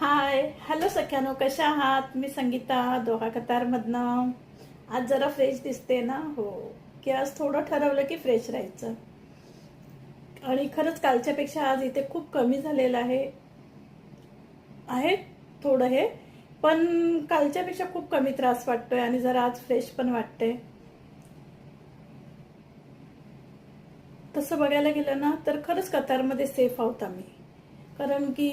Hi hello सख्यानो, कशा आहात? मी Sangeeta Doha कतारमधनं. आज जरा फ्रेश दिसते ना? हो, की आज थोडं ठरवलं की फ्रेश राहायचं. आणि खरंच कालच्यापेक्षा आज इथे खूप कमी झालेलं आहे थोडं हे. पण कालच्यापेक्षा खूप कमी त्रास वाटतोय आणि जरा आज फ्रेश पण वाटते. तसं बघायला गेलं ना तर खरंच कतारमध्ये सेफ आहोत आम्ही. कारण की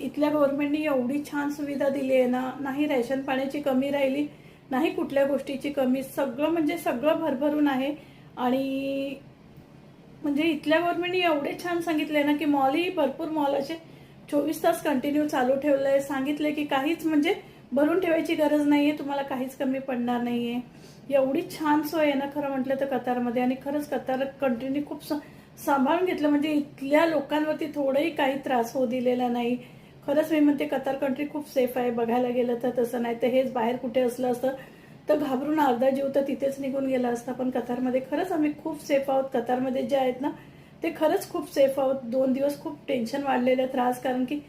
इथल्या गव्हर्नमेंटनी एवढी छान सुविधा दिली आहे ना, नाही रेशन पाण्याची कमी राहिली, नाही कुठल्या गोष्टीची कमी, सगळं म्हणजे सगळं भरभरून आहे. आणि म्हणजे इथल्या गव्हर्नमेंटनी एवढे छान सांगितले ना की मॉलही भरपूर मॉल असे 24 तास कंटिन्यू चालू ठेवलंय. सांगितलंय की काहीच म्हणजे भरून ठेवायची गरज नाहीये, तुम्हाला काहीच कमी पडणार नाहीये. एवढी छान सोय आहे ना खरं म्हटलं तर कतारमध्ये. आणि खरंच कतार कंट्रीने खूप सांभाळून घेतलं, म्हणजे इथल्या लोकांवरती थोडंही काही त्रास होऊ दिलेला नाही. खरंच मी म्हणते कतार कंट्री खूप सेफ आहे बघायला गेलं तर. तसं नाही तर हेच बाहेर कुठे असलं असतं तर घाबरून अर्धा जीव तर तिथेच निघून गेला असता. पण कतारमध्ये खरंच आम्ही खूप सेफ आहोत. कतारमध्ये जे आहेत ना ते खरंच खूप सेफ आहोत. 2 दिवस खूप टेन्शन वाढलेलं त्रास, कारण की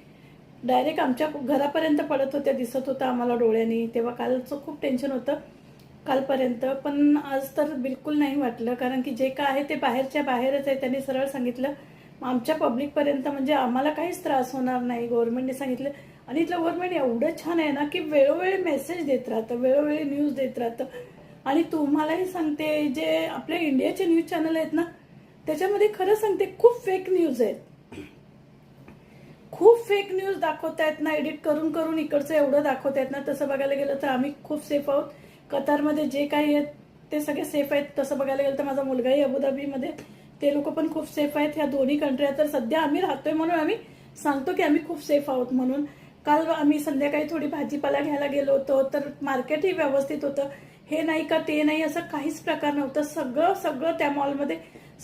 डायरेक्ट आमच्या घरापर्यंत पडत होत्या, दिसत होतं आम्हाला डोळ्यांनी. तेव्हा कालचं खूप टेन्शन होतं कालपर्यंत. पण आज तर बिलकुल नाही वाटलं, कारण की जे काय आहे ते बाहेरच्या बाहेरच आहे. त्यांनी सरळ सांगितलं आमच्या पब्लिकपर्यंत म्हणजे आम्हाला काहीच त्रास होणार नाही, गव्हर्नमेंटने सांगितलं. आणि इथलं गव्हर्नमेंट एवढं छान आहे ना की वेळोवेळी मेसेज देत राहतं, वेळोवेळी न्यूज देत राहतं. आणि तुम्हालाही सांगते, जे आपल्या इंडियाचे न्यूज चॅनल आहेत ना त्याच्यामध्ये खरं सांगते खूप फेक न्यूज आहेत. खूप फेक न्यूज दाखवतायत ना, एडिट करून करून इकडचं एवढं दाखवतायत ना. तसं बघायला गेलं तर आम्ही खूप सेफ आहोत. कतारमध्ये जे काही आहेत ते सगळे सेफ आहेत. तसं बघायला गेलं तर माझा मुलगाही अबुधाबीमध्ये, ते लोक पण खूप सेफ आहेत. ह्या दोन्ही कंट्र्या तर सध्या आम्ही राहतोय म्हणून आम्ही सांगतो की आम्ही खूप सेफ आहोत म्हणून. काल आम्ही संध्याकाळी थोडी भाजीपाला घ्यायला गेलो होतो तर मार्केटही व्यवस्थित होतं. हे नाही का ते नाही असं काहीच प्रकार नव्हतं. सगळं सगळं त्या मॉलमध्ये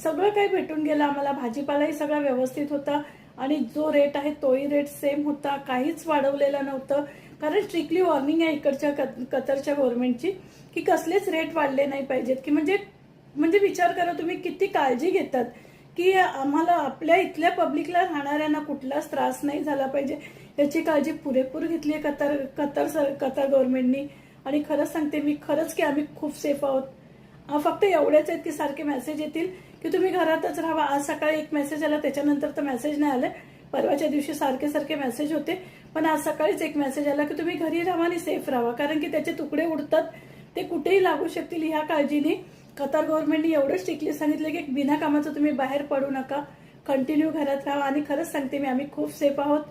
सगळं काही भेटून गेलं आम्हाला. भाजीपालाही सगळा व्यवस्थित होता आणि जो रेट आहे तोही रेट सेम होता, काहीच वाढवलेलं नव्हतं. कारण स्ट्रिक्टली वॉर्निंग आहे इकडच्या कतारच्या गव्हर्नमेंटची की कसलेच रेट वाढले नाही पाहिजेत. की म्हणजे म्हणजे विचार करा तुम्ही किती काळजी घेतात की आम्हाला आपल्या इथल्या पब्लिकला राहणाऱ्यांना कुठलाच त्रास नाही झाला पाहिजे, याची काळजी पुरेपूर घेतली आहे कतार गव्हर्नमेंटनी. आणि खरंच सांगते मी, खरंच की आम्ही खूप सेफ आहोत. फक्त एवढेच आहेत की सारखे मेसेज येतील की तुम्ही घरातच राहा. आज सकाळी एक मेसेज आला, त्याच्यानंतर तर मेसेज नाही आले. परवाच्या दिवशी सारखे सारखे मेसेज होते, पण आज सकाळीच एक मेसेज आला की तुम्ही घरी राहा आणि सेफ राहा, कारण की त्याचे तुकडे उडतात, ते कुठेही लागू शकतील. ह्या काळजीने कतार गव्हर्नमेंटने एवढं स्ट्रिक्टली सांगितलं की बिना कामाचं तुम्ही बाहेर पडू नका, कंटिन्यू घरात राहा. आणि खरंच सांगते मी, आम्ही खूप सेफ आहोत.